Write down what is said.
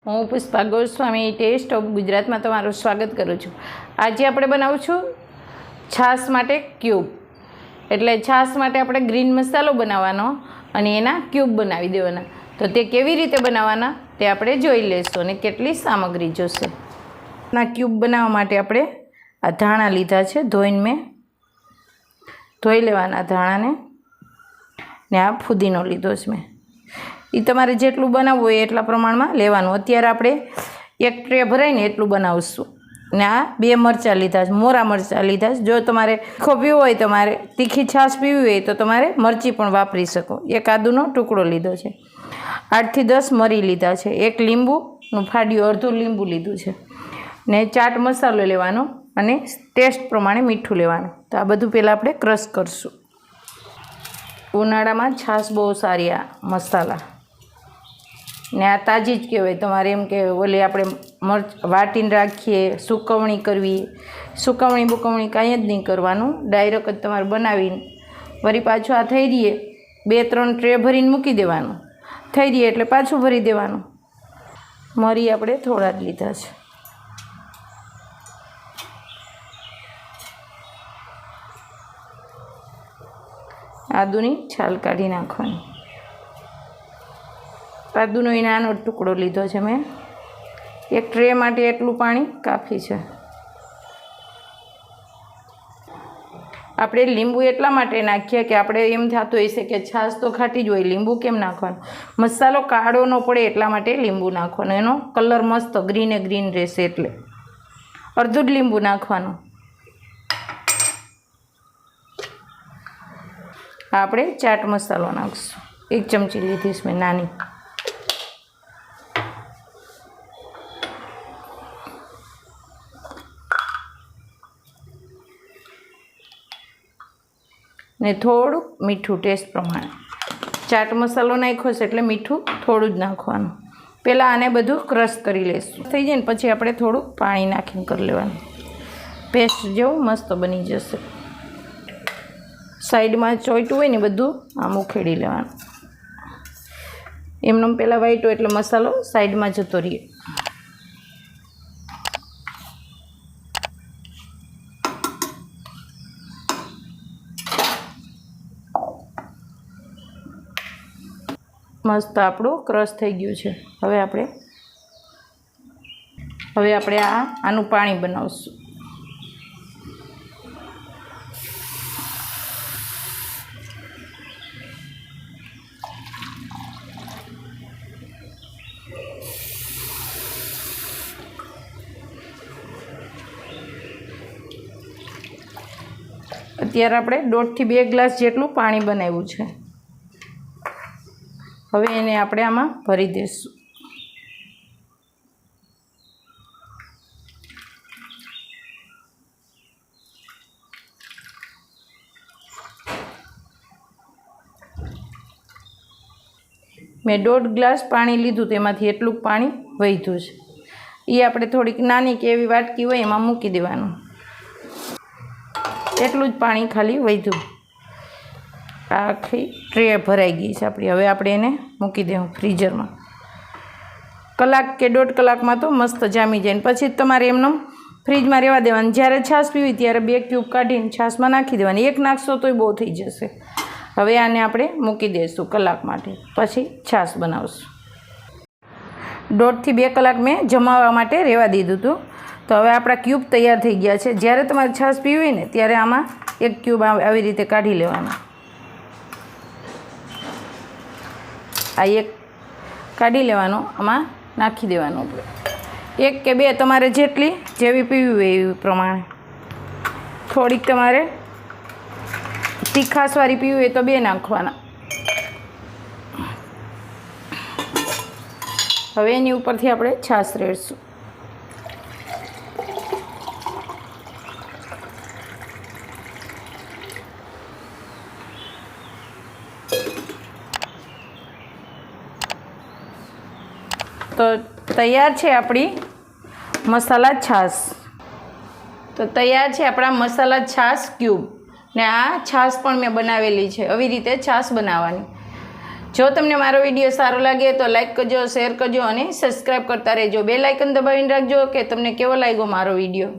હું Pushpa Goswami test of ગુજરાતમાં તમારું સ્વાગત કરું છું। આજે આપણે બનાવશું છાશ માટે ક્યુબ। એટલે છાશ માટે આપણે ગ્રીન મસાલો બનાવવાનો અને એના ક્યુબ બનાવી દેવાના। તો તે કેવી રીતે બનાવવાના તે આપણે જોઈ લઈશું અને કેટલી સામગ્રી જોશે। ના ક્યુબ બનાવવા માટે આપણે આ ધાણા લીધા છે, ધોઈને મેં ધોઈ લેવાના ધાણાને, ને આ ફુદીનો લીધો છે મેં। એ તમારે જેટલું બનાવવું હોય એટલા પ્રમાણમાં લેવાનું। અત્યારે આપણે એક ટ્રે ભરાઈને એટલું બનાવશું। ને આ 2 મરચાં લીધા છે, મોરા મરચાં લીધા છે। જો તમારે તીખો પીવો હોય, તમારે તીખી છાશ પીવી હોય તો તમારે મરચી પણ વાપરી શકો। એક આદુનો ટુકડો લીધો છે, 8 થી 10 મરી લીધા છે, એક લીંબુનું ફાડ્યું અડધું લીંબુ લીધું છે, ને ચાટ મસાલો લેવાનો અને ટેસ્ટ પ્રમાણે મીઠું લેવાનું। તો આ બધું પહેલાં આપણે ક્રશ કરશું। ઉનાળામાં છાશ બહુ સારી આ મસાલા, ને આ તાજી જ કહેવાય। તમારે એમ કે ઓલી આપણે મરચ વાટીને રાખીએ, સુકવણી કરવી, સુકવણી કાંઈ જ નહીં કરવાનું, ડાયરેક્ટ જ તમારે બનાવીને વળી પાછું આ થઈ રહીએ 2-3 ટ્રે ભરીને મૂકી દેવાનું। થઈ રહીએ એટલે પાછું ભરી દેવાનું। મરી આપણે થોડા જ લીધા છે। આદુની છાલ કાઢી નાખવાની। આદુનો એ નાનો ટુકડો લીધો છે મેં। એક ટ્રે માટે એટલું પાણી કાફી છે। આપણે લીંબુ એટલા માટે નાખીએ કે આપણે એમ થતું હોય છે કે છાશ તો ખાટી જ હોય, લીંબુ કેમ નાખવાનું? મસાલો કાળો ન પડે એટલા માટે લીંબુ નાખવાનું, એનો કલર મસ્ત ગ્રીને ગ્રીન રહેશે એટલે અડધું જ લીંબુ નાખવાનું। આપણે ચાટ મસાલો નાખીશું, 1 ચમચી લીધી છે મેં નાની। ને થોડુંક મીઠું ટેસ્ટ પ્રમાણે। ચાટ મસાલો નાખ્યો છે એટલે મીઠું થોડું જ નાખવાનું। પહેલાં આને બધું ક્રશ કરી લઈશું। થઈ જાય ને પછી આપણે થોડુંક પાણી નાખીને કરી લેવાનું, પેસ્ટ જેવું મસ્ત બની જશે। સાઈડમાં ચોંટ્યું હોય ને બધું આમ ઉખેડી લેવાનું। એમને પહેલાં વાટ્યો એટલે મસાલો સાઈડમાં જતો રહે। મસ્ત આપણું ક્રશ થઈ ગયું છે। હવે આપણે આનું પાણી બનાવશું। અત્યારે આપણે 1.5 થી 2 ગ્લાસ જેટલું પાણી બનાવ્યું છે। હવે એને આપણે આમાં ભરી દઈશું। મેં 1.5 ગ્લાસ પાણી લીધું, તેમાંથી એટલું પાણી વધ્યું છે। એ આપણે થોડીક નાની કે એવી વાટકી હોય એમાં મૂકી દેવાનું। એટલું જ પાણી ખાલી વધ્યું। આખી ટ્રે ભરાઈ ગઈ છે આપણી। હવે આપણે એને મૂકી દેવું ફ્રીઝરમાં। કલાક કે 1.5 કલાકમાં તો મસ્ત જામી જાય। પછી તમારે એમને ફ્રીજમાં રહેવા દેવાનું। જ્યારે છાશ પીવી ત્યારે 2 ક્યુબ કાઢીને છાશમાં નાખી દેવાની। 1 નાખશો તોય બહુ થઈ જશે। હવે આને આપણે મૂકી દઈશું કલાક માટે, પછી છાશ બનાવશું। 1.5 થી 2 કલાક મેં જમાવવા માટે રહેવા દીધું હતું। તો હવે આપણા ક્યુબ તૈયાર થઈ ગયા છે। જ્યારે તમારે છાશ પીવી હોય ને ત્યારે આમાં 1 ક્યુબ આવી રીતે કાઢી લેવાનો। આ 1 કાઢી લેવાનો, આમાં નાખી દેવાનું આપણે। 1 કે 2 તમારે જેવી પીવી હોય એ પ્રમાણે। થોડીક તમારે તીખાશવાળી પીવી હોય તો 2 નાખવાના। હવે એની ઉપરથી આપણે છાશ રેડશું। તો તૈયાર છે આપણી મસાલા છાશ। તો તૈયાર છે આપણા મસાલા છાશ ક્યુબ। ને આ છાશ પણ મેં બનાવેલી છે। આવી રીતે છાશ બનાવવાની। જો તમને મારો વિડીયો સારો લાગે તો લાઈક કરજો, શેર કરજો અને સબસ્ક્રાઈબ કરતા રહેજો. બેલ આઇકન દબાવીને રાખજો કે તમને કેવો લાગ્યો મારો વિડીયો.